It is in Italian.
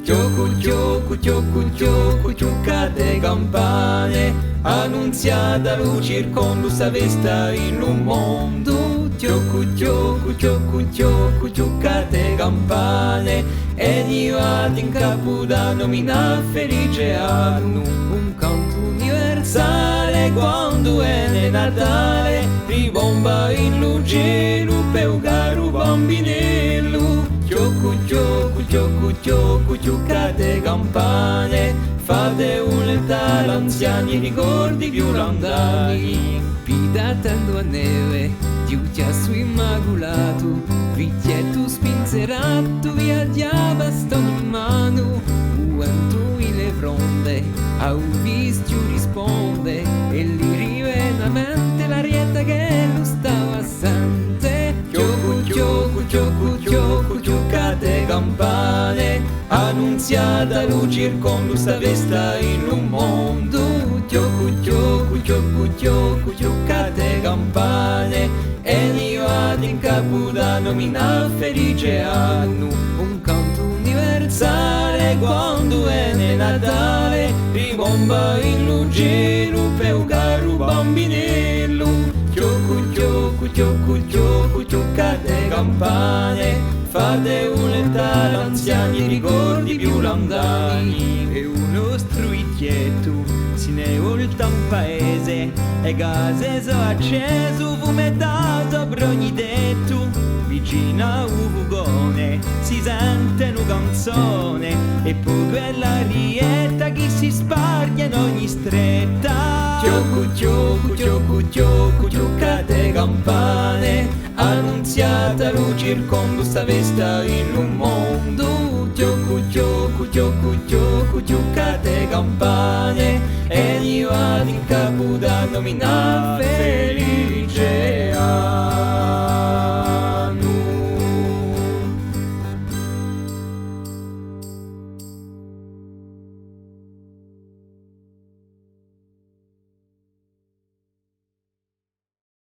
Tiocu, tiocu, tiocu, tiocu, ciuccate campane, annunziata luce con lusa vesta in un mondo. Tiocu, tiocu, tiocu, tiocu, ciuccate campane, e arrivati in Capodanno nomina felice anno. Un canto universale quando è Natale, ribomba in luce, per caro bambinello. Tiocu, tiocu, tiocu, tiocu, ciuccate campane, fate un'età l'anziani ricordi più lontani. Pidatando a neve, chiudia su immacolato, vecchietto spinzerato, viaggiava bastone in mano. Quanto le fronde, a un visto risponde, e lì rivenamente la rietta che lo stava assente. Tiocu, tiocu, tiocu, tiocu, ciuccate campane, annunziata luce con lusta vesta in un mondo. Tiocu, tiocu, tiocu, tiocu, ciuccate campane, e arrivati in Capodanno nomina felice anno. Un canto universale quando è Natale, ribomba in luce, per caro bambinello. Tiocu, tiocu, tiocu, tiocu, ciuccate campane, fate un'età l'anziani ricordi più lontani. E uno struicchietto se ne volta un paese, e case so acceso, fumettato sopra ogni tetto. Vicino a un fugone si sente una canzone, e poi quella rietta che si sparge in ogni stretta. Tiocu, tiocu, tiocu, tiocu, ciuccate campane, annunziata luce con lusta vesta in un mondo. Tiocu, tiocu, tiocu, tiocu, ciuccate campane, e arrivati in Capodanno nomina felice anno.